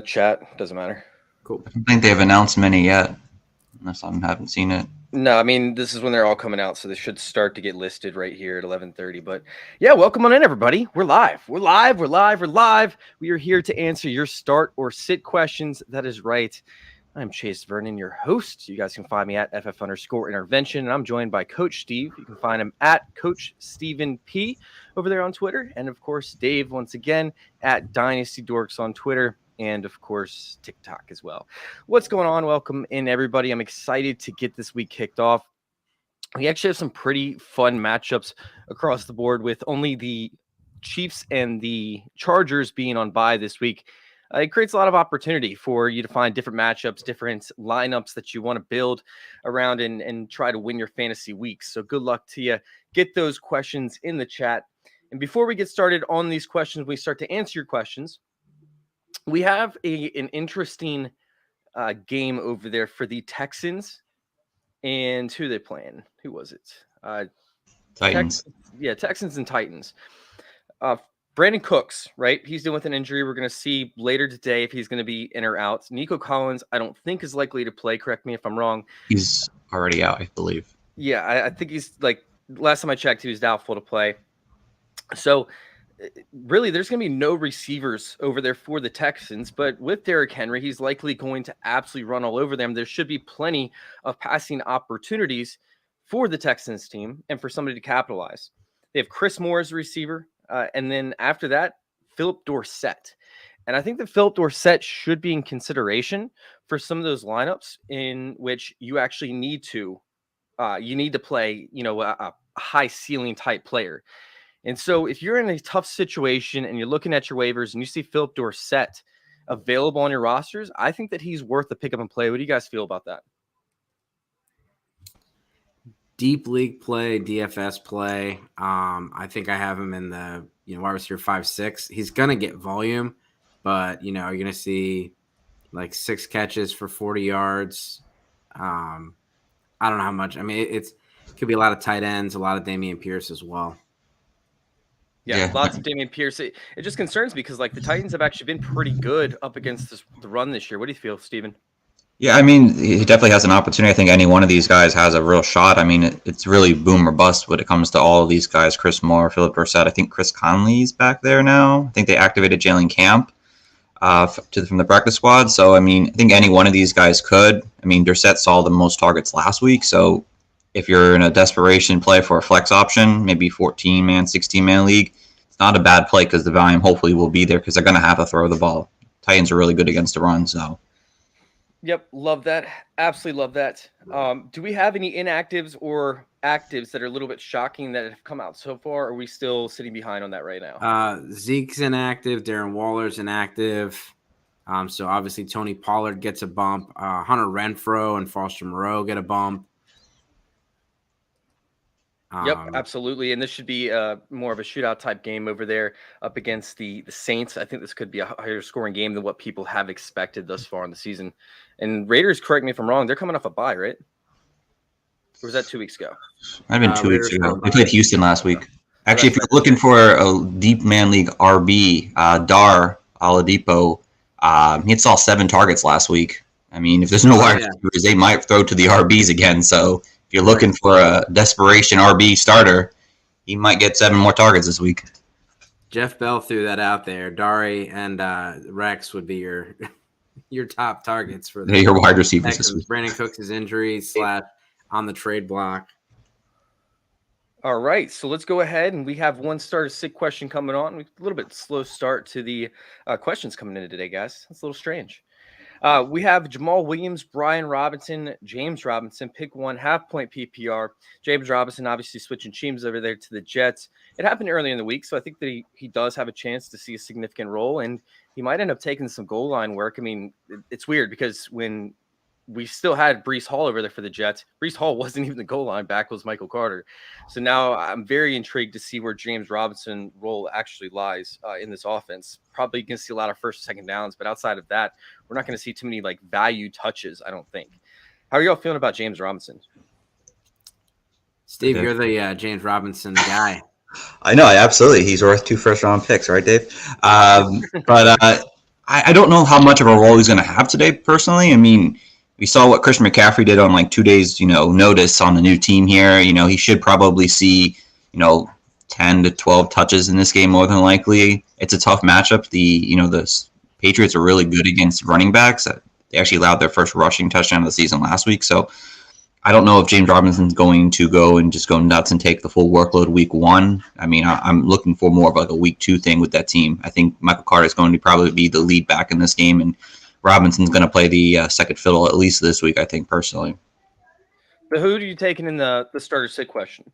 Chat doesn't matter. Cool. I don't think they've announced many yet, unless I haven't seen it. No, I mean this is when they're all coming out, so they should start to get listed right here at 11:30. But yeah, welcome on in, everybody. We're live. We're live. We're live. We're live. We are here to answer your start or sit questions. That is right. I'm Chase Vernon, your host. You guys can find me at FF_intervention, and I'm joined by Coach Steve. You can find him at Coach Stephen P over there on Twitter, and of course Dave once again at Dynasty Dorks on Twitter. And of course, TikTok as well. What's going on? Welcome in, everybody. I'm excited to get this week kicked off. We actually have some pretty fun matchups across the board, with only the Chiefs and the Chargers being on bye this week. It creates a lot of opportunity for you to find different matchups, different lineups that you want to build around and try to win your fantasy weeks. So good luck to you. Get those questions in the chat. And before we get started on these questions, we start to answer your questions. We have an interesting game over there for the Texans. And who are they playing? Who was it? Titans. Texans and Titans. Brandon Cooks, right? He's dealing with an injury. We're going to see later today if he's going to be in or out. Nico Collins, I don't think is likely to play. Correct me if I'm wrong. He's already out, I believe. Yeah, I think he's last time I checked, he was doubtful to play. So really, there's going to be no receivers over there for the Texans, but with Derrick Henry, he's likely going to absolutely run all over them. There should be plenty of passing opportunities for the Texans team and for somebody to capitalize. They have Chris Moore as a receiver, and then after that, Phillip Dorsett. And I think that Phillip Dorsett should be in consideration for some of those lineups in which you actually need to play, a high ceiling type player. And so if you're in a tough situation and you're looking at your waivers and you see Phillip Dorsett available on your rosters, I think that he's worth the pick up and play. What do you guys feel about that? Deep league play, DFS play. I think I have him in the wide receiver 5-6. He's gonna get volume, but you're gonna see like 6 catches for 40 yards. I don't know how much. I mean, it could be a lot of tight ends, a lot of Dameon Pierce as well. Yeah, lots of Dameon Pierce. It just concerns me because the Titans have actually been pretty good up against the run this year. What do you feel, Steven? Yeah, I mean, he definitely has an opportunity. I think any one of these guys has a real shot. I mean, it's really boom or bust when it comes to all of these guys. Chris Moore, Phillip Dorsett. I think Chris Conley's back there now. I think they activated Jalen Camp from the practice squad. So, I mean, I think any one of these guys could. I mean, Dorsett saw the most targets last week. So if you're in a desperation play for a flex option, maybe 14-man, 16-man league, it's not a bad play because the volume hopefully will be there because they're going to have to throw the ball. Titans are really good against the run, so. Yep, love that. Absolutely love that. Do we have any inactives or actives that are a little bit shocking that have come out so far? Or are we still sitting behind on that right now? Zeke's inactive. Darren Waller's inactive. So obviously Tony Pollard gets a bump. Hunter Renfrow and Foster Moreau get a bump. Yep, absolutely. And this should be more of a shootout type game over there up against the Saints. I think this could be a higher scoring game than what people have expected thus far in the season. And Raiders, correct me if I'm wrong, they're coming off a bye, right? Or was that 2 weeks ago? Might have been 2 weeks ago. They played Houston last week. Actually, if you're looking for a deep man league RB, Dar Oladipo, he saw 7 targets last week. I mean, if there's no wide receivers, they might throw to the RBs again. So if you're looking for a desperation RB starter, he might get 7 more targets this week. Jeff Bell threw that out there. Dari and Rex would be your top targets for your wide receivers this week. Brandon Cooks' injury / on the trade block. All right, so let's go ahead, and we have one starter sit question coming on. A little bit slow start to the questions coming in today, guys. That's a little strange. We have Jamal Williams, Brian Robinson, James Robinson, pick one, half-point PPR. James Robinson obviously switching teams over there to the Jets. It happened early in the week, so I think that he does have a chance to see a significant role, and he might end up taking some goal line work. I mean, it's weird because when we still had Breece Hall over there for the Jets, Breece Hall wasn't even the goal line back, was Michael Carter. So now I'm very intrigued to see where James Robinson role actually lies in this offense. Probably going to see a lot of first and second downs, but outside of that, we're not going to see too many value touches, I don't think. How are y'all feeling about James Robinson? Steve, you're the James Robinson guy. I know, absolutely. He's worth 2 first-round picks, right, Dave? I don't know how much of a role he's going to have today, personally. I mean, we saw what Christian McCaffrey did on like 2 days, notice on the new team here. He should probably see, 10 to 12 touches in this game more than likely. It's a tough matchup. The Patriots are really good against running backs. They actually allowed their first rushing touchdown of the season last week. So I don't know if James Robinson's going to go and just go nuts and take the full workload week 1. I mean, I'm looking for more of like a week 2 thing with that team. I think Michael Carter is going to probably be the lead back in this game, and Robinson's going to play the second fiddle at least this week, I think, personally. But who are you taking in the starter sit question?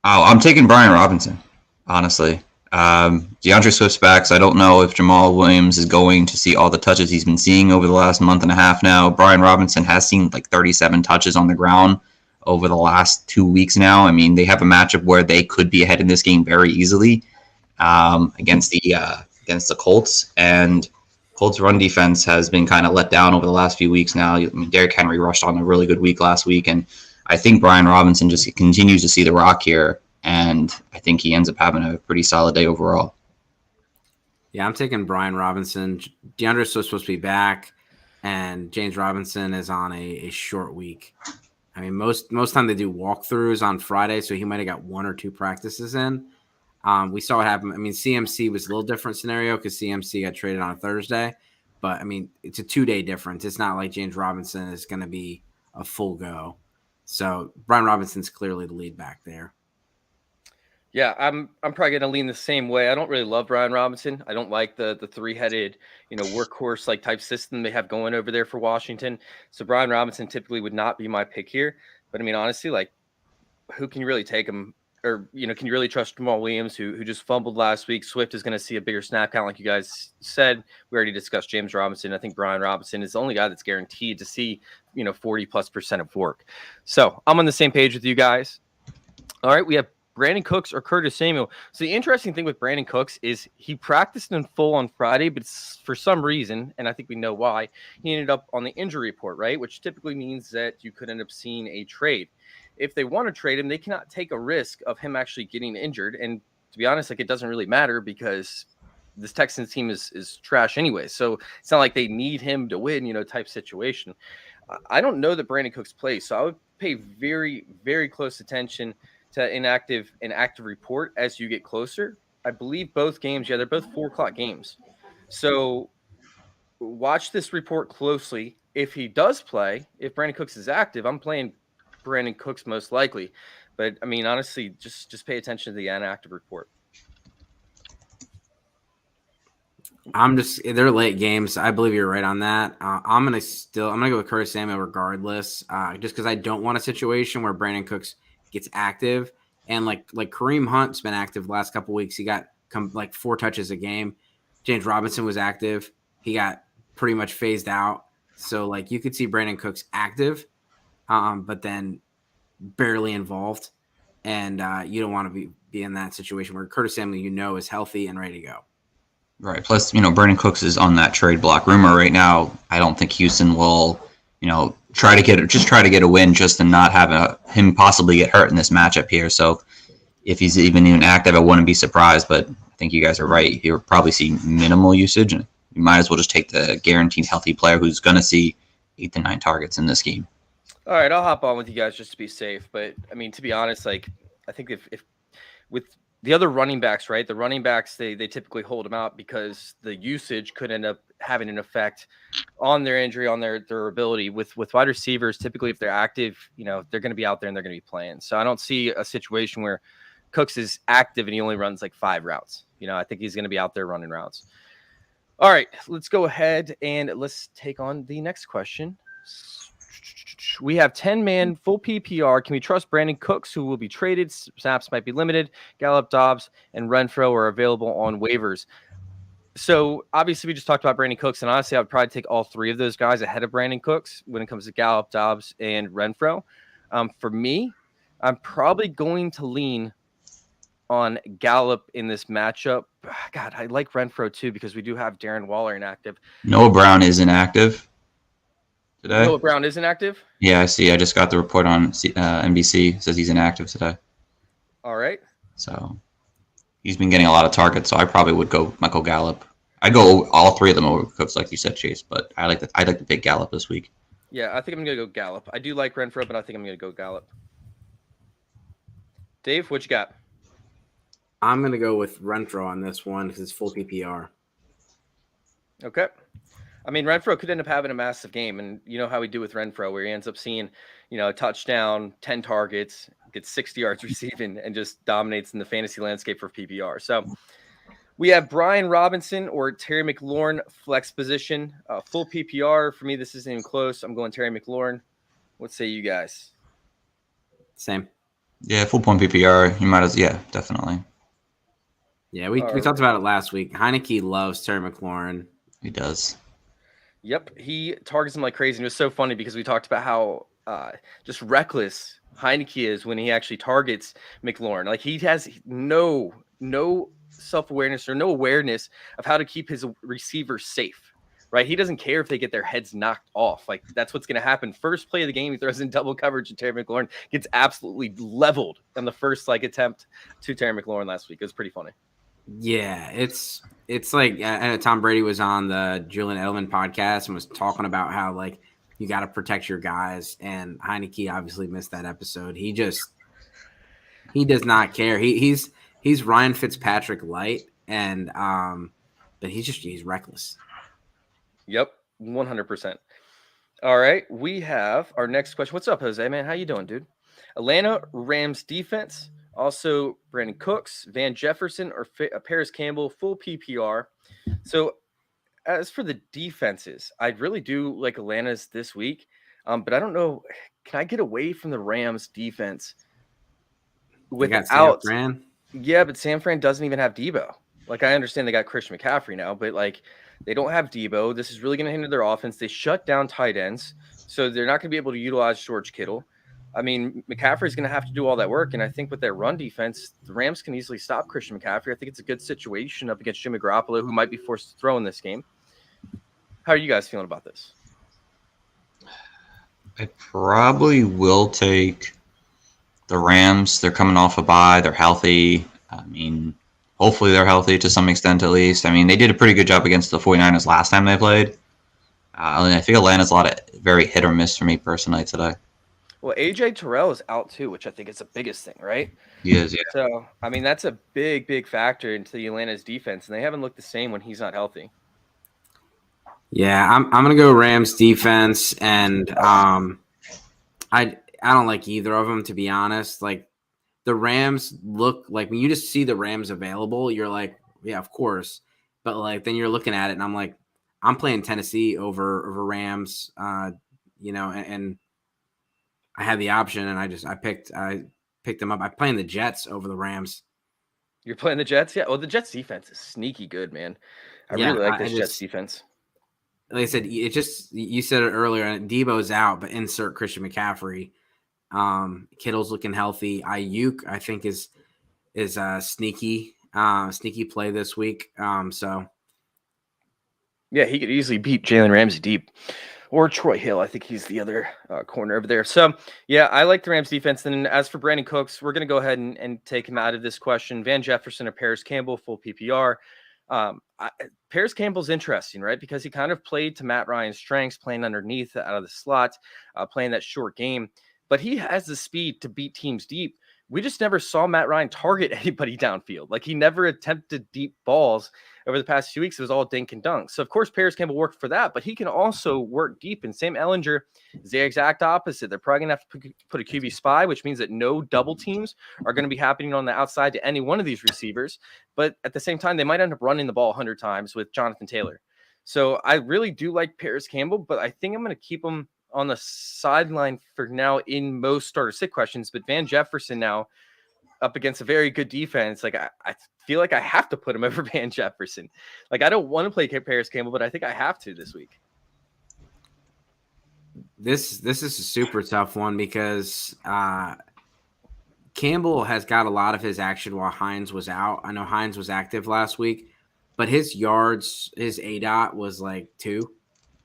Oh, I'm taking Brian Robinson, honestly. DeAndre Swift's back, so I don't know if Jamal Williams is going to see all the touches he's been seeing over the last month and a half now. Brian Robinson has seen like 37 touches on the ground over the last 2 weeks now. I mean, they have a matchup where they could be ahead in this game very easily against the Colts, and Colts' run defense has been kind of let down over the last few weeks now. I mean, Derrick Henry rushed on a really good week last week, and I think Brian Robinson just continues to see the rock here, and I think he ends up having a pretty solid day overall. Yeah, I'm taking Brian Robinson. DeAndre Swift's supposed to be back, and James Robinson is on a short week. I mean, most time they do walkthroughs on Friday, so he might have got 1 or 2 practices in. We saw what happened. I mean, CMC was a little different scenario because CMC got traded on a Thursday. But, I mean, it's a 2-day difference. It's not like James Robinson is going to be a full go. So, Brian Robinson's clearly the lead back there. Yeah, I'm probably going to lean the same way. I don't really love Brian Robinson. I don't like the 3-headed, workhorse like type system they have going over there for Washington. So Brian Robinson typically would not be my pick here. But I mean, honestly, like, who can you really take him? Or, can you really trust Jamal Williams, who just fumbled last week? Swift is going to see a bigger snap count, like you guys said. We already discussed James Robinson. I think Brian Robinson is the only guy that's guaranteed to see, 40+% of work. So I'm on the same page with you guys. All right, we have Brandon Cooks or Curtis Samuel. So the interesting thing with Brandon Cooks is he practiced in full on Friday, but for some reason, and I think we know why, he ended up on the injury report, right? Which typically means that you could end up seeing a trade. If they want to trade him, they cannot take a risk of him actually getting injured. And to be honest, like, it doesn't really matter because this Texans team is trash anyway. So it's not like they need him to win, type situation. I don't know that Brandon Cooks plays, so I would pay very, very close attention to inactive and active report as you get closer. I believe both games, they're both 4:00 games. So watch this report closely. If he does play, if Brandon Cooks is active, I'm playing Brandon Cooks most likely. But I mean, honestly, just pay attention to the inactive report. They're late games. I believe you're right on that. I'm gonna go with Curtis Samuel regardless, just because I don't want a situation where Brandon Cooks gets active, and like Kareem Hunt's been active the last couple weeks. He got 4 touches a game. James Robinson was active. He got pretty much phased out. So like you could see Brandon Cooks active, but then barely involved, and you don't want to be in that situation where Curtis Samuel is healthy and ready to go. Right. Plus, Brandon Cooks is on that trade block rumor right now. I don't think Houston will, try to get a win just to not have him possibly get hurt in this matchup here. So if he's even active, I wouldn't be surprised. But I think you guys are right. You'll probably see minimal usage. And you might as well just take the guaranteed healthy player who's going to see 8 to 9 targets in this game. All right, I'll hop on with you guys just to be safe. But I mean, to be honest, like, I think if with the other running backs, right? The running backs, they typically hold them out because the usage could end up having an effect on their injury, on their ability. With wide receivers, typically if they're active, they're going to be out there and they're going to be playing. So I don't see a situation where Cooks is active and he only runs like 5 routes. I think he's going to be out there running routes. All right, let's go ahead and let's take on the next question. We have 10-man full PPR. Can we trust Brandon Cooks, who will be traded? Snaps might be limited. Gallup, Dobbs, and Renfro are available on waivers. So obviously we just talked about Brandon Cooks, and honestly I would probably take all 3 of those guys ahead of Brandon Cooks when it comes to Gallup, Dobbs, and Renfro. For me, I'm probably going to lean on Gallup in this matchup. God, I like Renfro too because we do have Darren Waller inactive. Noah Brown is inactive today. Phillip Brown is inactive? Yeah, I see. I just got the report on NBC. It says he's inactive today. All right. So he's been getting a lot of targets, so I probably would go Michael Gallup. I go all three of them over Cooks, like you said, Chase. But I like the big Gallup this week. Yeah, I think I'm gonna go Gallup. I do like Renfro, but I think I'm gonna go Gallup. Dave, what you got? I'm gonna go with Renfro on this one because it's full PPR. Okay. I mean, Renfro could end up having a massive game, and you know how we do with Renfro, where he ends up seeing, a touchdown, 10 targets, gets 60 yards receiving, and just dominates in the fantasy landscape for PPR. So we have Brian Robinson or Terry McLaurin flex position, full PPR. For me, this isn't even close. I'm going Terry McLaurin. What say you guys? Same. Yeah, full point PPR. You might as definitely. Yeah, we talked about it last week. Heineke loves Terry McLaurin. He does. Yep, he targets him like crazy. And it was so funny because we talked about how just reckless Heineke is when he actually targets McLaurin. Like he has no self-awareness or no awareness of how to keep his receivers safe. Right? He doesn't care if they get their heads knocked off. Like that's what's going to happen. First play of the game, he throws in double coverage, and Terry McLaurin gets absolutely leveled on the first attempt to Terry McLaurin last week. It was pretty funny. Yeah, it's like I know Tom Brady was on the Julian Edelman podcast and was talking about how like you got to protect your guys, and Heineke obviously missed that episode. He does not care. He's Ryan Fitzpatrick light, and but he's reckless. Yep, 100%. All right, we have our next question. What's up, Jose? Man, how you doing, dude? Atlanta Rams defense. Also, Brandon Cooks, Van Jefferson, or Paris Campbell, full PPR. So, as for the defenses, I really do like Atlanta's this week, but I don't know. Can I get away from the Rams defense without San Fran? Yeah, but San Fran doesn't even have Debo. Like, I understand they got Christian McCaffrey now, but like they don't have Debo. This is really going to hinder their offense. They shut down tight ends, so they're not going to be able to utilize George Kittle. I mean, McCaffrey's going to have to do all that work, and I think with their run defense, the Rams can easily stop Christian McCaffrey. I think it's a good situation up against Jimmy Garoppolo, who might be forced to throw in this game. How are you guys feeling about this? I probably will take the Rams. They're coming off a bye. They're healthy. I mean, hopefully they're healthy to some extent at least. I mean, they did a pretty good job against the 49ers last time they played. I think Atlanta's a lot of very hit or miss for me personally today. Well, AJ Terrell is out too, which I think is the biggest thing, right? He is, yeah. So, I mean, that's a big factor into the Atlanta's defense, and they haven't looked the same when he's not healthy. Yeah, I'm gonna go Rams defense, and I don't like either of them, to be honest. Like the Rams look like when you just see the Rams available, you're like, yeah, of course. But like then you're looking at it, and I'm like, I'm playing Tennessee over Rams, and I had the option, and I picked them up. I'm playing the Jets over the Rams. You're playing the Jets? Yeah. Well, the Jets defense is sneaky good, man. I really like this Jets defense. Like I said, you said it earlier. Debo's out, but insert Christian McCaffrey. Kittle's looking healthy. Ayuk, I think, is sneaky play this week. So yeah, he could easily beat Jalen Ramsey deep, or Troy Hill. I think he's the other corner over there. So yeah, I like the Rams defense. And as for Brandon Cooks, we're gonna go ahead and take him out of this question. Van Jefferson or Paris Campbell, full PPR. Paris Campbell's interesting, right? Because he kind of played to Matt Ryan's strengths, playing underneath out of the slot, playing that short game. But he has the speed to beat teams deep. We just never saw Matt Ryan target anybody downfield. Like he never attempted deep balls over the past few weeks. It was all dink and dunk. So of course, Paris Campbell worked for that, but he can also work deep. And Sam Ehlinger is the exact opposite. They're probably going to have to put a QB spy, which means that no double teams are going to be happening on the outside to any one of these receivers. But at the same time, they might end up running the ball 100 times with Jonathan Taylor. So I really do like Paris Campbell, but I think I'm going to keep him on the sideline for now in most starter sit questions. But Van Jefferson now up against a very good defense. Like I feel like I have to put him over Van Jefferson. Like I don't want to play Paris Campbell, but I think I have to this week. This is a super tough one because Campbell has got a lot of his action while Hines was out. I know Hines was active last week, but his yards, his ADOT was like 2.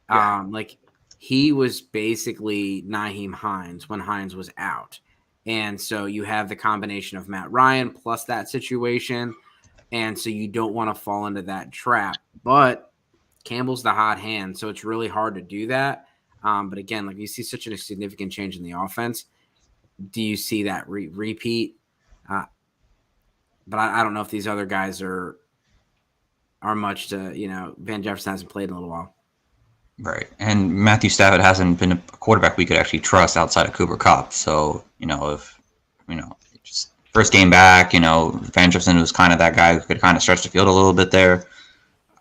Yeah. Like he was basically Nyheim Hines when Hines was out. And so you have the combination of Matt Ryan plus that situation. And so you don't want to fall into that trap. But Campbell's the hot hand, so it's really hard to do that. But again, like you see such a significant change in the offense. Do you see that repeat? But I don't know if these other guys are much to, Van Jefferson hasn't played in a little while. Right. And Matthew Stafford hasn't been a quarterback we could actually trust outside of Cooper Kupp. So, just first game back, Van Jefferson was kind of that guy who could kind of stretch the field a little bit there.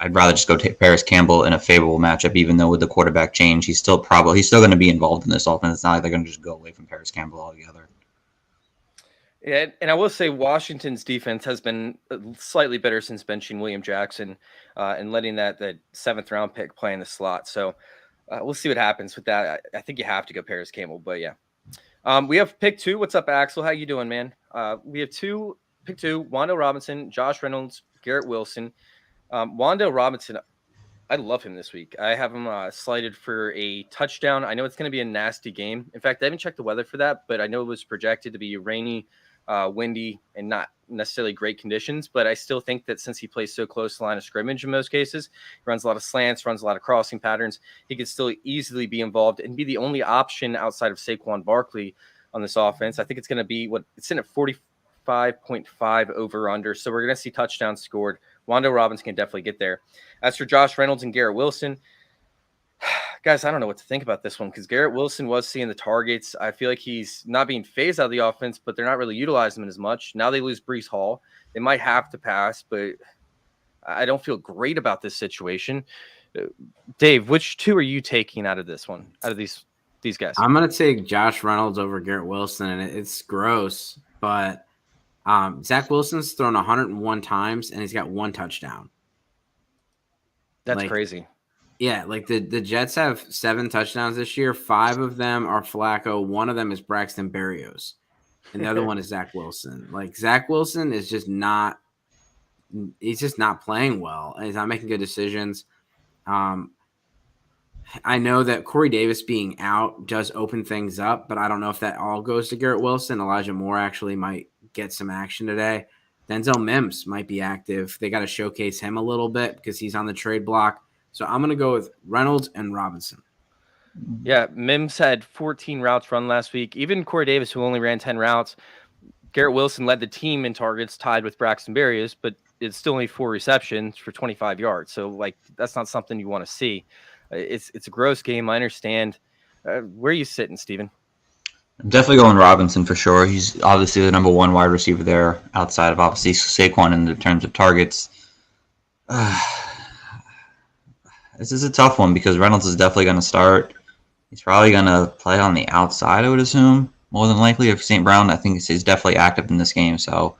I'd rather just go take Paris Campbell in a favorable matchup, even though with the quarterback change, he's still going to be involved in this offense. It's not like they're going to just go away from Paris Campbell altogether. Yeah, and I will say Washington's defense has been slightly better since benching William Jackson and letting that 7th round pick play in the slot. So we'll see what happens with that. I think you have to go Paris Campbell, but yeah. We have pick 2. What's up, Axel? How you doing, man? We have pick 2, Wando Robinson, Josh Reynolds, Garrett Wilson. Wando Robinson, I love him this week. I have him slated for a touchdown. I know it's going to be a nasty game. In fact, I haven't checked the weather for that, but I know it was projected to be rainy, windy, and not necessarily great conditions. But I still think that since he plays so close to the line of scrimmage in most cases, he runs a lot of slants, runs a lot of crossing patterns, he could still easily be involved and be the only option outside of Saquon Barkley on this offense. I think it's going to be it's in at 45.5 over under. So we're going to see touchdowns scored. Wando Robinson can definitely get there. As for Josh Reynolds and Garrett Wilson, guys, I don't know what to think about this one because Garrett Wilson was seeing the targets. I feel like he's not being phased out of the offense, but they're not really utilizing him as much. Now they lose Breece Hall. They might have to pass, but I don't feel great about this situation. Dave, which 2 are you taking out of this one, out of these guys? I'm going to take Josh Reynolds over Garrett Wilson, and it's gross, but Zach Wilson's thrown 101 times, and he's got 1 touchdown. That's crazy. Yeah, like the Jets have 7 touchdowns this year. 5 of them are Flacco. 1 of them is Braxton Berrios. And the other one is Zach Wilson. Like Zach Wilson is just not – he's just not playing well. And he's not making good decisions. I know that Corey Davis being out does open things up, but I don't know if that all goes to Garrett Wilson. Elijah Moore actually might get some action today. Denzel Mims might be active. They got to showcase him a little bit because he's on the trade block. So I'm going to go with Reynolds and Robinson. Yeah, Mims had 14 routes run last week. Even Corey Davis, who only ran 10 routes. Garrett Wilson led the team in targets, tied with Braxton Berrios, but it's still only 4 receptions for 25 yards. So, that's not something you want to see. It's a gross game. I understand. Where are you sitting, Steven? I'm definitely going Robinson for sure. He's obviously the number 1 wide receiver there, outside of obviously Saquon in terms of targets. This is a tough one because Reynolds is definitely going to start. He's probably going to play on the outside, I would assume, more than likely. If St. Brown, I think he's definitely active in this game. So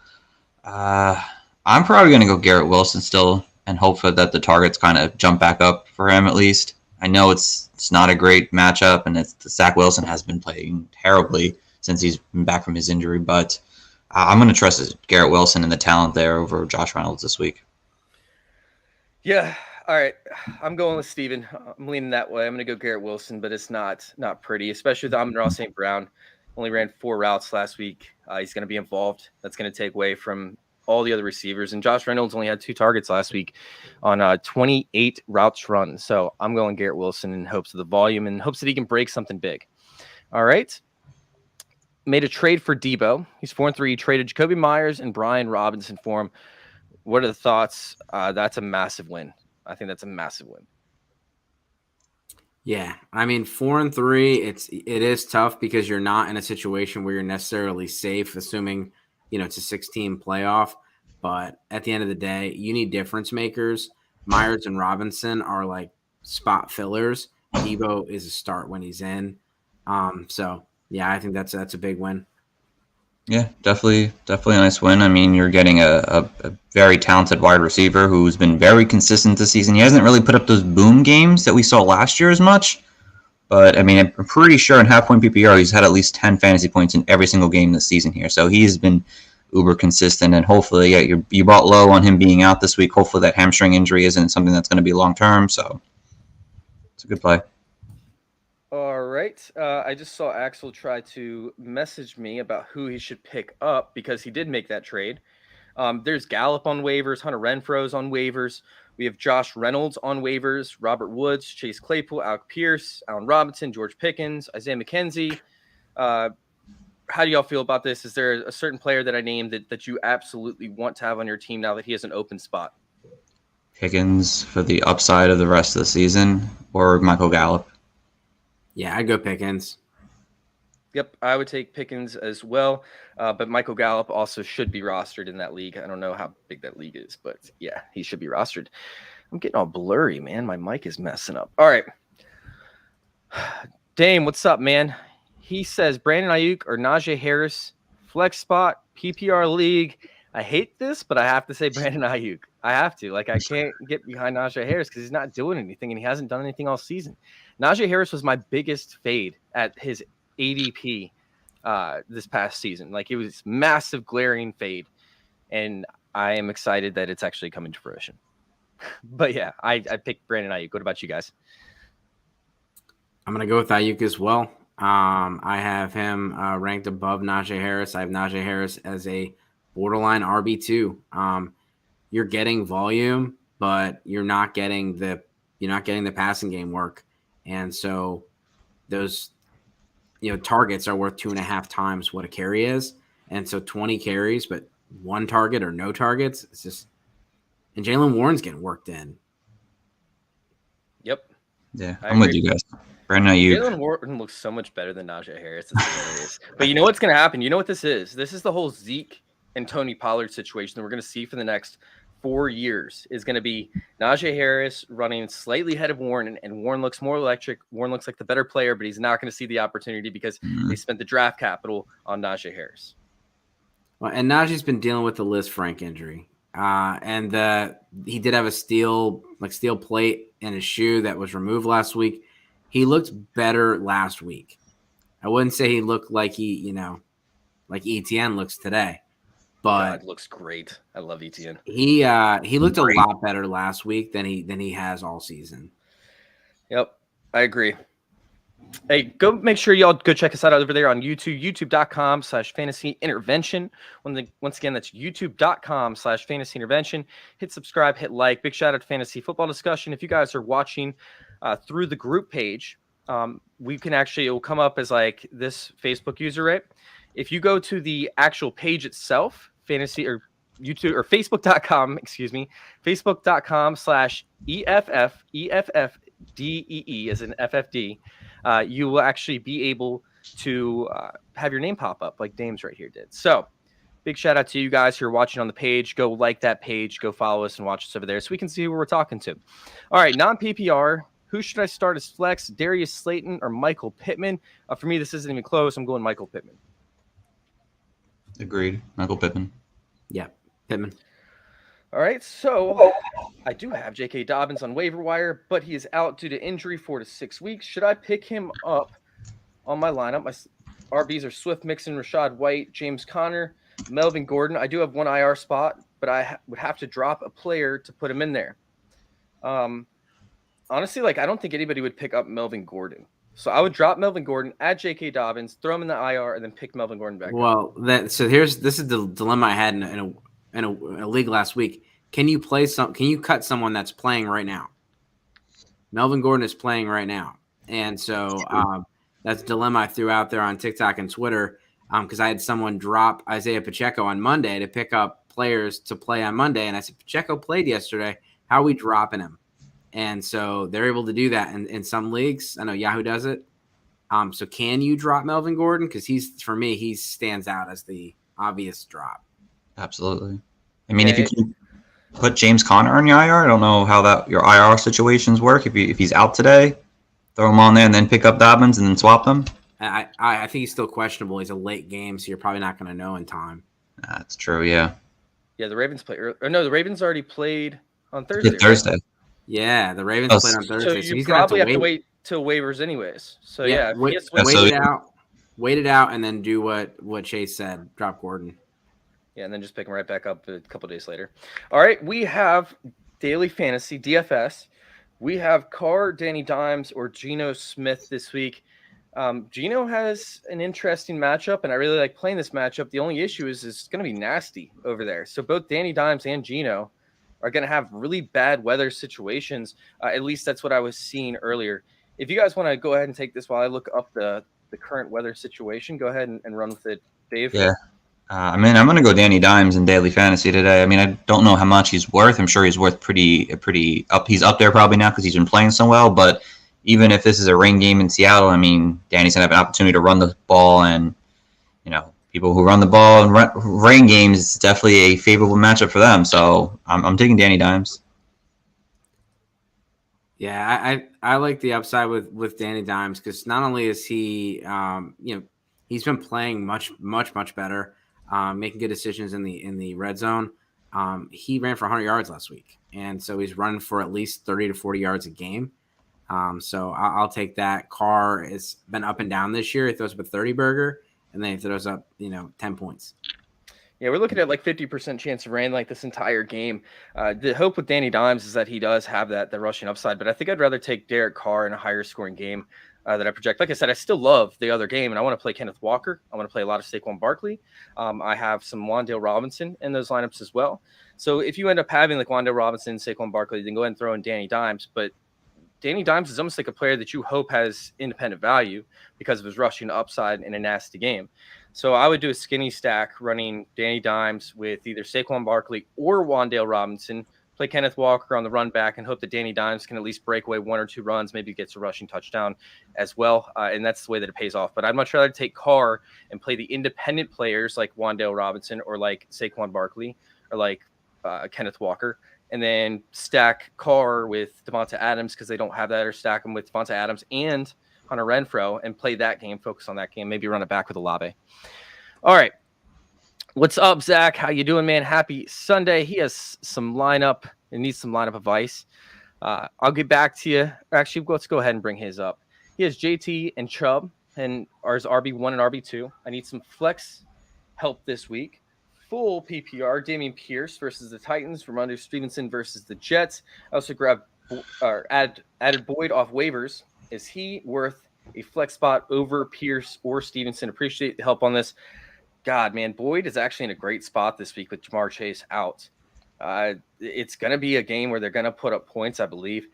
I'm probably going to go Garrett Wilson still and hope that the targets kind of jump back up for him at least. I know it's not a great matchup, and Zach Wilson has been playing terribly since he's been back from his injury, but I'm going to trust Garrett Wilson and the talent there over Josh Reynolds this week. Yeah. All right. I'm going with Steven. I'm leaning that way. I'm going to go Garrett Wilson, but it's not pretty, especially with Amon-Ra St. Brown. Only ran 4 routes last week. He's going to be involved. That's going to take away from all the other receivers. And Josh Reynolds only had 2 targets last week on 28 routes run. So I'm going Garrett Wilson in hopes of the volume and hopes that he can break something big. All right. Made a trade for Debo. He's 4-3. Traded Jacoby Myers and Brian Robinson for him. What are the thoughts? That's a massive win. I think that's a massive win. Yeah, I mean 4-3. It is tough because you're not in a situation where you're necessarily safe, assuming it's a 16 playoff. But at the end of the day, you need difference makers. Myers and Robinson are like spot fillers. Debo is a start when he's in. So yeah, I think that's a big win. Yeah, definitely a nice win. I mean, you're getting a very talented wide receiver who's been very consistent this season. He hasn't really put up those boom games that we saw last year as much. But, I mean, I'm pretty sure in half-point PPR, he's had at least 10 fantasy points in every single game this season here. So he's been uber consistent. And hopefully, yeah, you bought low on him being out this week. Hopefully that hamstring injury isn't something that's going to be long-term. So it's a good play. All right. I just saw Axel try to message me about who he should pick up because he did make that trade. There's Gallup on waivers, Hunter Renfro's on waivers. We have Josh Reynolds on waivers, Robert Woods, Chase Claypool, Alec Pierce, Allen Robinson, George Pickens, Isaiah McKenzie. How do y'all feel about this? Is there a certain player that I named that you absolutely want to have on your team now that he has an open spot? Pickens for the upside of the rest of the season, or Michael Gallup? Yeah, I'd go Pickens. Yep, I would take Pickens as well, but Michael Gallup also should be rostered in that league. I don't know how big that league is, but yeah, he should be rostered. I'm getting all blurry, man. My mic is messing up. All right. Dame, what's up, man? He says Brandon Ayuk or Najee Harris, flex spot, PPR league. I hate this, but I have to say Brandon Ayuk. I have to. Like, I can't get behind Najee Harris because he's not doing anything, and he hasn't done anything all season. Najee Harris was my biggest fade at his ADP this past season. Like, it was massive glaring fade, and I am excited that it's actually coming to fruition. But yeah, I picked Brandon Ayuk. What about you guys? I'm gonna go with Ayuk as well. I have him ranked above Najee Harris. I have Najee Harris as a borderline RB2. You're getting volume, but you're not getting the passing game work, and so those targets are worth 2.5 times what a carry is. And so 20 carries, but one target or no targets, it's just, and Jalen Warren's getting worked in. Yep. Yeah, I'm with you guys. Brandon Ayuk. Jalen Warren looks so much better than Najee Harris. It's hilarious. But you know what's going to happen? You know what this is? This is the whole Zeke and Tony Pollard situation that we're going to see for the next 4 years is going to be Najee Harris running slightly ahead of Warren, and Warren looks more electric. Warren looks like the better player, but he's not going to see the opportunity because they spent the draft capital on Najee Harris. Well, and Najee's been dealing with the Liz Frank injury. And he did have a steel plate in his shoe that was removed last week. He looked better last week. I wouldn't say he looked like like ETN looks today, but God, looks great. I love ETN. He looked a lot better last week than he has all season. Yep, I agree. Hey, go make sure y'all go check us out over there on YouTube, youtube.com/fantasy intervention. Once again, that's youtube.com/fantasy intervention. Hit subscribe, hit like. Big shout out to Fantasy Football Discussion. If you guys are watching through the group page, we can actually, it will come up as like this Facebook user, right? If you go to the actual page itself, fantasy or YouTube or Facebook.com, Facebook.com/EFFDEE as an FFD, you will actually be able to have your name pop up like Dame's right here did. So big shout out to you guys who are watching on the page. Go like that page, go follow us and watch us over there so we can see who we're talking to. All right, non-PPR. Who should I start as flex? Darius Slayton or Michael Pittman? For me, this isn't even close. I'm going Michael Pittman. Agreed. Michael Pittman. Yeah, Pittman. All right, so I do have J.K. Dobbins on waiver wire, but he is out due to injury 4 to 6 weeks. Should I pick him up on my lineup? My RBs are Swift, Mixon, Rashad White, James Conner, Melvin Gordon. I do have one IR spot, but I would have to drop a player to put him in there. Honestly, I don't think anybody would pick up Melvin Gordon. So I would drop Melvin Gordon, add J.K. Dobbins, throw him in the IR, and then pick Melvin Gordon back. Well, this is the dilemma I had in a league last week. Can you cut someone that's playing right now? Melvin Gordon is playing right now, and so that's a dilemma I threw out there on TikTok and Twitter because I had someone drop Isaiah Pacheco on Monday to pick up players to play on Monday, and I said Pacheco played yesterday. How are we dropping him? And so they're able to do that in some leagues. I know Yahoo does it. So can you drop Melvin Gordon? Because he stands out as the obvious drop. Absolutely. I mean, if you can put James Conner on your IR, I don't know how your IR situations work. If he's out today, throw him on there and then pick up Dobbins and then swap them. I think he's still questionable. He's a late game, so you're probably not going to know in time. That's true. Yeah. Yeah, the Ravens play. Or no, the Ravens already played on Thursday. Thursday. Right? Yeah, the Ravens played on Thursday. So you probably have to wait till waivers anyways. So wait it out, and then do what Chase said. Drop Gordon. Yeah, and then just pick him right back up a couple days later. All right, we have Daily Fantasy, DFS. We have Carr, Danny Dimes, or Geno Smith this week. Gino has an interesting matchup, and I really like playing this matchup. The only issue is it's going to be nasty over there. So both Danny Dimes and Gino are going to have really bad weather situations. At least that's what I was seeing earlier. If you guys want to go ahead and take this while I look up the current weather situation, go ahead and run with it, Dave. Yeah. I'm going to go Danny Dimes in daily fantasy today. I mean, I don't know how much he's worth. I'm sure he's worth pretty up. He's up there probably now because he's been playing so well. But even if this is a rain game in Seattle, I mean, Danny's going to have an opportunity to run the ball. And, people who run the ball in rain games, it's definitely a favorable matchup for them. So I'm taking Danny Dimes. Yeah, I like the upside with Danny Dimes because not only is he, he's been playing much better, making good decisions in the red zone. He ran for 100 yards last week, and so he's running for at least 30 to 40 yards a game. So I'll take that. Carr has been up and down this year. He throws up a 30 burger, and then he throws up 10 points. Yeah, we're looking at like 50% chance of rain like this entire game. The hope with Danny Dimes is that he does have that rushing upside, but I think I'd rather take Derek Carr in a higher scoring game that I project. Like I said, I still love the other game, and I want to play Kenneth Walker. I want to play a lot of Saquon Barkley. I have some Wan'Dale Robinson in those lineups as well. So if you end up having like Wan'Dale Robinson, Saquon Barkley, then go ahead and throw in Danny Dimes. But Danny Dimes is almost like a player that you hope has independent value because of his rushing upside in a nasty game. So I would do a skinny stack running Danny Dimes with either Saquon Barkley or Wan'Dale Robinson, play Kenneth Walker on the run back, and hope that Danny Dimes can at least break away one or two runs, maybe gets a rushing touchdown as well. And that's the way that it pays off. But I'd much rather take Carr and play the independent players like Wan'Dale Robinson or like Saquon Barkley or like Kenneth Walker, and then stack Carr with Devonta Adams because they don't have that, or stack them with Devonta Adams and Hunter Renfrow and play that game, focus on that game, maybe run it back with Olave. All right. What's up, Zach? How you doing, man? Happy Sunday. He has some lineup and needs some lineup advice. I'll get back to you. Actually, let's go ahead and bring his up. He has JT and Chubb and ours RB1 and RB2. I need some flex help this week. Full PPR, Dameon Pierce versus the Titans, Ramondre Stevenson versus the Jets. I also grabbed added Boyd off waivers. Is he worth a flex spot over Pierce or Stevenson? Appreciate the help on this. God, man, Boyd is actually in a great spot this week with Jamar Chase out. It's going to be a game where they're going to put up points, I believe.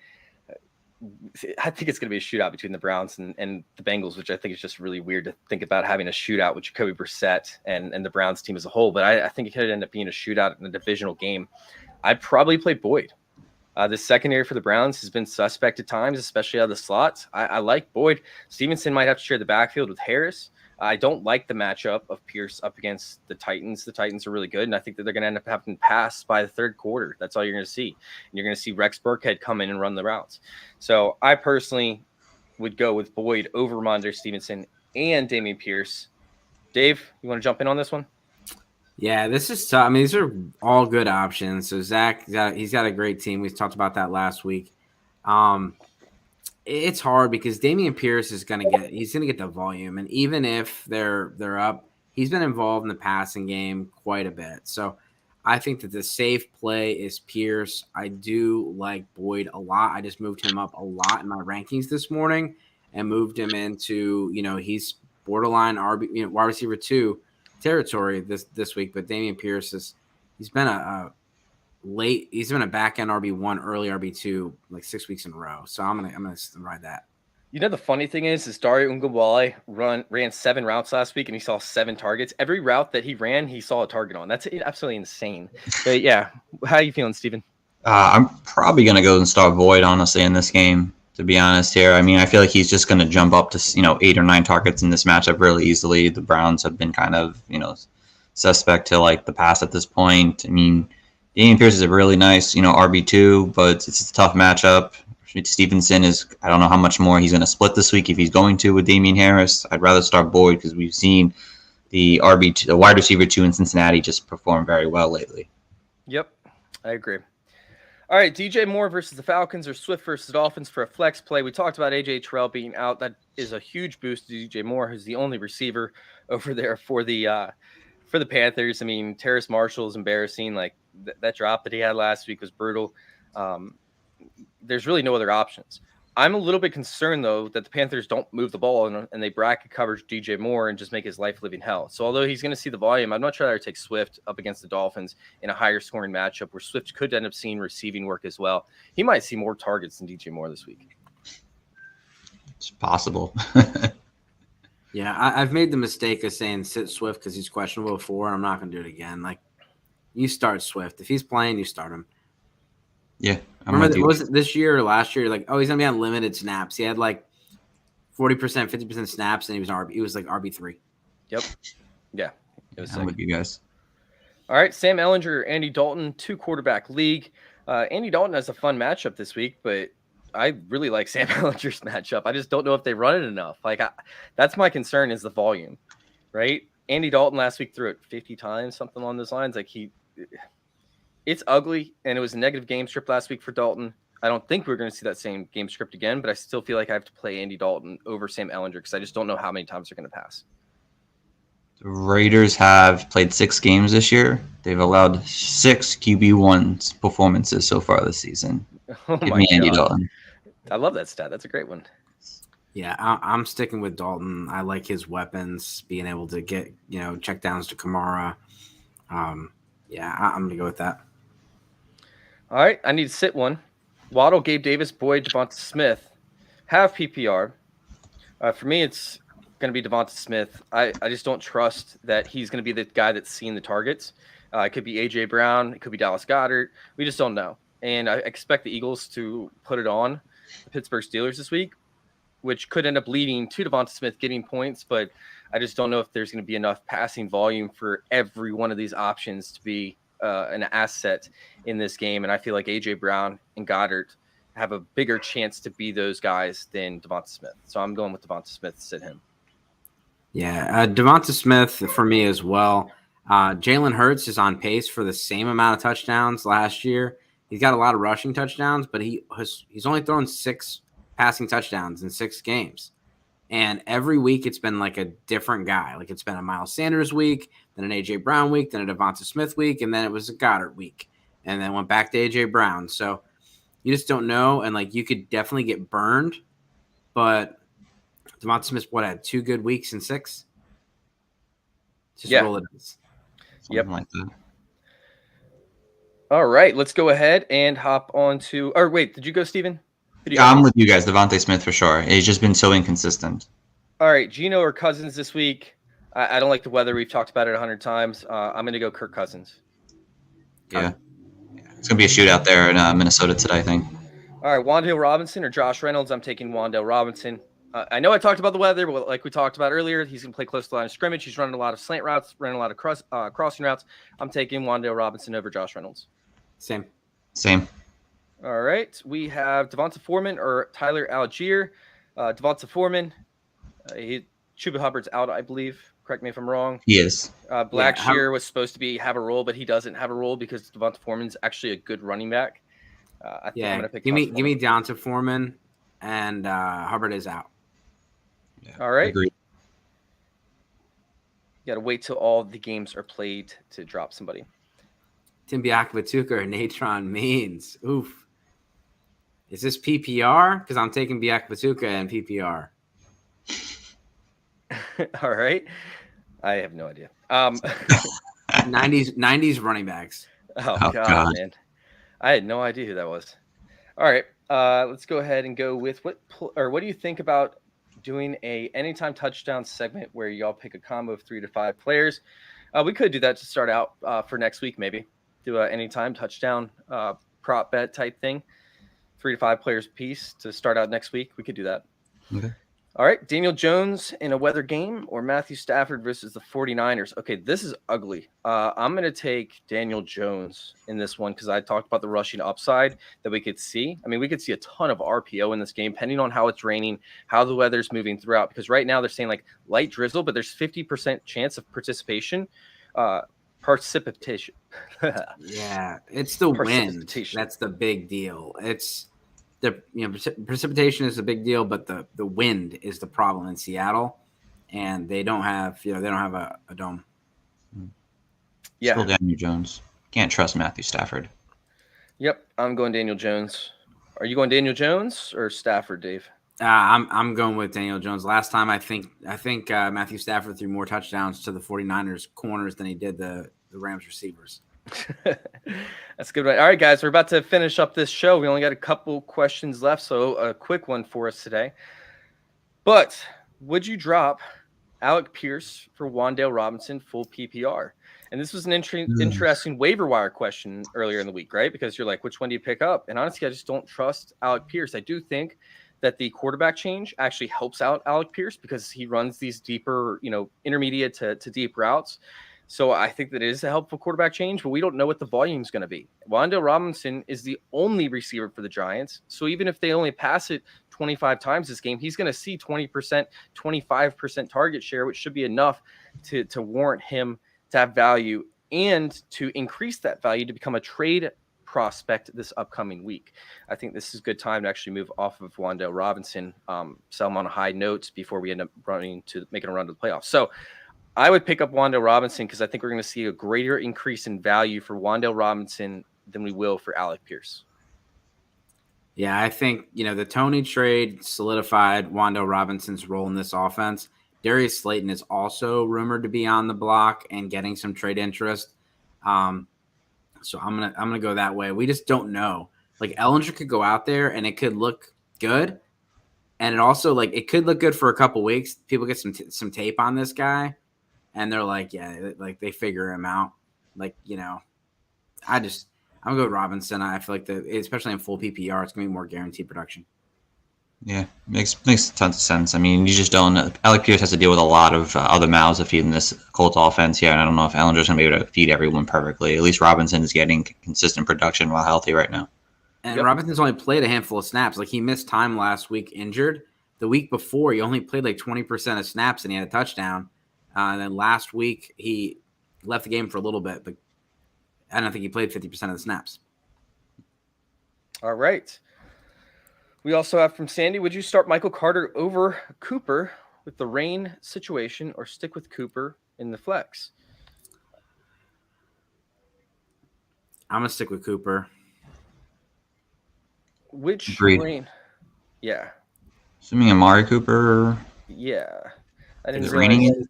I think it's going to be a shootout between the Browns and the Bengals, which I think is just really weird to think about having a shootout with Jacoby Brissett and the Browns team as a whole. But I think it could end up being a shootout in a divisional game. I'd probably play Boyd. The secondary for the Browns has been suspect at times, especially out of the slots. I like Boyd. Stevenson might have to share the backfield with Harris. I don't like the matchup of Pierce up against the Titans. The Titans are really good, and I think that they're going to end up having pass by the third quarter. That's all you're going to see. And you're going to see Rex Burkhead come in and run the routes. So I personally would go with Boyd over Ramondre Stevenson and Dameon Pierce. Dave, you want to jump in on this one? Yeah, this is tough. I mean, these are all good options. So Zach, he's got a great team. We talked about that last week. It's hard because Dameon Pierce is going to get the volume, and even if they're up, he's been involved in the passing game quite a bit. So I think that the safe play is Pierce. I do like Boyd a lot. I just moved him up a lot in my rankings this morning and moved him into he's borderline RB wide receiver 2 territory this week. But Dameon Pierce he's been he's been a back end RB1, early RB2 like 6 weeks in a row. So I'm gonna ride that. The funny thing is Dario Ngabwale ran 7 routes last week and he saw 7 targets. Every route that he ran, he saw a target on. That's absolutely insane. But yeah, how are you feeling, Steven? I'm probably gonna go and start Boyd honestly in this game. To be honest here, I mean, I feel like he's just gonna jump up to 8 or 9 targets in this matchup really easily. The Browns have been kind of suspect to like the pass at this point. I mean, Dameon Pierce is a really nice, RB2, but it's a tough matchup. Stevenson I don't know how much more he's going to split this week if he's going to with Damian Harris. I'd rather start Boyd because we've seen the RB2, the wide receiver 2 in Cincinnati just perform very well lately. Yep, I agree. All right, DJ Moore versus the Falcons or Swift versus Dolphins for a flex play. We talked about AJ Terrell being out. That is a huge boost to DJ Moore, who's the only receiver over there for the Panthers. I mean, Terrace Marshall is embarrassing. Like that drop that he had last week was brutal. There's really no other options. I'm a little bit concerned, though, that the Panthers don't move the ball and they bracket coverage DJ Moore and just make his life living hell. So although he's going to see the volume, I'm not sure I'd take Swift up against the Dolphins in a higher scoring matchup where Swift could end up seeing receiving work as well. He might see more targets than DJ Moore this week. It's possible. Yeah, I've made the mistake of saying sit Swift because he's questionable before, and I'm not going to do it again. Like, you start Swift. If he's playing, you start him. Yeah. Remember, was it this year or last year? Like, oh, he's going to be on limited snaps. He had like 40%, 50% snaps, and he was like RB3. Yep. Yeah. I'm with you guys. All right, Sam Ehlinger, Andy Dalton, 2-quarterback league. Andy Dalton has a fun matchup this week, but I really like Sam Ehlinger's matchup. I just don't know if they run it enough. That's my concern is the volume, right? Andy Dalton last week threw it 50 times, something along those lines. It's ugly, and it was a negative game script last week for Dalton. I don't think we're going to see that same game script again, but I still feel like I have to play Andy Dalton over Sam Ehlinger because I just don't know how many times they're going to pass. The Raiders have played 6 games this year. They've allowed 6 QB1 performances so far this season. Oh Give my me Andy God. Dalton. I love that stat. That's a great one. Yeah, I'm sticking with Dalton. I like his weapons, being able to get, check downs to Kamara. I'm going to go with that. All right, I need to sit one. Waddle, Gabe Davis, Boyd, Devonta Smith have PPR. For me, it's going to be Devonta Smith. I just don't trust that he's going to be the guy that's seeing the targets. It could be A.J. Brown. It could be Dallas Goedert. We just don't know. And I expect the Eagles to put it on the Pittsburgh Steelers this week, which could end up leading to Devonta Smith getting points. But I just don't know if there's going to be enough passing volume for every one of these options to be an asset in this game. And I feel like A.J. Brown and Goddard have a bigger chance to be those guys than Devonta Smith. So I'm going with Devonta Smith to sit him. Yeah, Devonta Smith for me as well. Jalen Hurts is on pace for the same amount of touchdowns last year. He's got a lot of rushing touchdowns, but he's only thrown 6 passing touchdowns in 6 games. And every week it's been like a different guy. Like it's been a Miles Sanders week, then an A.J. Brown week, then a Devonta Smith week, and then it was a Goddard week. And then went back to A.J. Brown. So you just don't know. And like you could definitely get burned, but Devonta Smith, had 2 good weeks in 6? Just roll it. Yep. Like that. All right, let's go ahead and hop on to – or wait, did you go, Steven? I'm with you guys. Devonta Smith for sure. He's just been so inconsistent. All right, Geno or Cousins this week. I don't like the weather. We've talked about it 100 times. I'm going to go Kirk Cousins. Yeah. It's going to be a shootout there in Minnesota today, I think. All right, Wan'Dale Robinson or Josh Reynolds. I'm taking Wan'Dale Robinson. I know I talked about the weather, but like we talked about earlier, he's going to play close to the line of scrimmage. He's running a lot of slant routes, running a lot of crossing routes. I'm taking Wan'Dale Robinson over Josh Reynolds. Same. All right, we have Devonta Foreman or Tyler Algier. Devonta Foreman, Chuba Hubbard's out, I believe. Correct me if I'm wrong. He is. Blackshear was supposed to have a role, but he doesn't have a role because Devonta Foreman's actually a good running back. I think I'm going to pick. Give me Devonta Foreman, and Hubbard is out. Yeah, all right. Agreed. You got to wait till all the games are played to drop somebody. Tim Biakabatuka or Natron Means. Oof. Is this PPR? Because I'm taking Biakabatuka and PPR. All right. I have no idea. 90s running backs. Oh God, man. I had no idea who that was. All right. Let's go ahead and go with what do you think about doing a anytime touchdown segment where y'all pick a combo of 3 to 5 players? We could do that to start out for next week, maybe. Do a anytime touchdown prop bet type thing. 3 to 5 players piece to start out next week. We could do that. Okay. All right. Daniel Jones in a weather game or Matthew Stafford versus the 49ers. Okay, this is ugly. I'm going to take Daniel Jones in this one because I talked about the rushing upside that we could see. I mean, we could see a ton of RPO in this game, depending on how it's raining, how the weather's moving throughout. Because right now they're saying like light drizzle, but there's 50% chance of precipitation. Precipitation. Yeah, it's the wind. That's the big deal. It's the precipitation is the big deal, but the wind is the problem in Seattle, and they don't have a dome. Yeah, still Daniel Jones. Can't trust Matthew Stafford. Yep, I'm going Daniel Jones. Are you going Daniel Jones or Stafford, Dave? I'm going with Daniel Jones. Last time, I think Matthew Stafford threw more touchdowns to the 49ers corners than he did the Rams receivers. That's a good one. All right, guys, we're about to finish up this show. We only got a couple questions left, so a quick one for us today. But would you drop Alec Pierce for Wan'Dale Robinson full PPR? And this was an interesting waiver wire question earlier in the week, right? Because you're like, which one do you pick up? And honestly, I just don't trust Alec Pierce. I do think that the quarterback change actually helps out Alec Pierce because he runs these deeper, intermediate to deep routes. So I think that it is a helpful quarterback change, but we don't know what the volume is going to be. Wan'Dale Robinson is the only receiver for the Giants. So even if they only pass it 25 times this game, he's going to see 20%, 25% target share, which should be enough to warrant him to have value and to increase that value to become a trade prospect this upcoming week. I think this is a good time to actually move off of Wan'Dale Robinson, sell him on high notes before we end up making a run to the playoffs. So I would pick up Wan'Dale Robinson because I think we're going to see a greater increase in value for Wan'Dale Robinson than we will for Alec Pierce. Yeah, I think, the Toney trade solidified Wan'Dale Robinson's role in this offense. Darius Slayton is also rumored to be on the block and getting some trade interest. So I'm gonna go that way. We just don't know. Like Ellinger could go out there and it could look good, and it also it could look good for a couple weeks. People get some tape on this guy, and they're like, yeah, like they figure him out. I'm gonna go with Robinson. I feel like especially in full PPR, it's gonna be more guaranteed production. Yeah, makes tons of sense. I mean, you just don't. Alec Pierce has to deal with a lot of other mouths to feed in this Colts offense here, and I don't know if Ellinger's going to be able to feed everyone perfectly. At least Robinson is getting consistent production while healthy right now. And Robinson's only played a handful of snaps. Like he missed time last week injured. The week before, he only played 20% of snaps, and he had a touchdown. And then last week, he left the game for a little bit, but I don't think he played 50% of the snaps. All right. We also have from Sandy, would you start Michael Carter over Cooper with the rain situation or stick with Cooper in the flex? I'm going to stick with Cooper. Which Agreed. rain? Yeah. Assuming Amari Cooper. Yeah. I didn't Is it raining?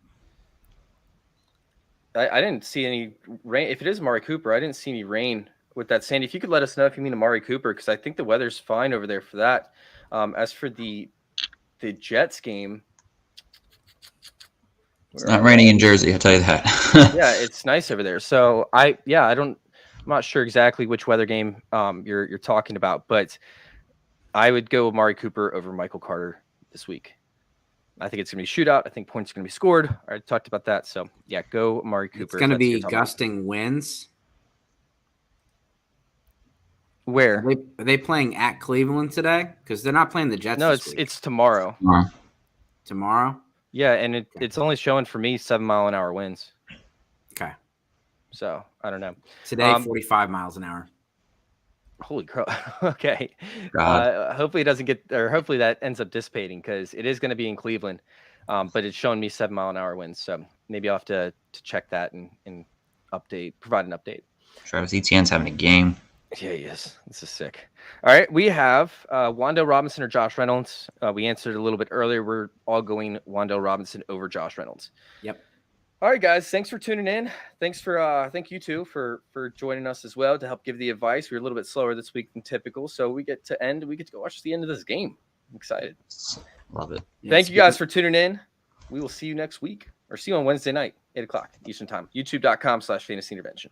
I didn't see any rain. If it is Amari Cooper, I didn't see any rain with that. Sandy, if you could let us know if you mean Amari Cooper, because I think the weather's fine over there for that. As for the Jets game, It's not raining in Jersey, I'll tell you that. yeah, it's nice over there. So I'm not sure exactly which weather game you're talking about, but I would go Amari Cooper over Michael Carter this week. I think it's going to be a shootout. I think points are going to be scored. I already talked about that. So, yeah, go Amari Cooper. It's going to be gusting winds. Where? Are they playing at Cleveland today? Because they're not playing the Jets No, this week. it's tomorrow. Tomorrow? Yeah, and it's only showing for me 7-mile-an-hour winds. Okay. So, I don't know. Today, 45 miles an hour. Holy crap. Okay. Hopefully that ends up dissipating because it is going to be in Cleveland. But it's showing me 7-mile-an-hour winds. So maybe I'll have to check that and provide an update. Travis Etienne's having a game. Yeah, he is. This is sick. All right. We have Wan'Dale Robinson or Josh Reynolds. We answered a little bit earlier. We're all going Wan'Dale Robinson over Josh Reynolds. Yep. All right, guys. Thanks for tuning in. Thank you two for joining us as well to help give the advice. We're a little bit slower this week than typical, so we get to go watch the end of this game. I'm excited. Love it. Thank you guys for tuning in. We will see you next week, or see you on Wednesday night, 8:00 Eastern Time. YouTube.com/fantasyintervention.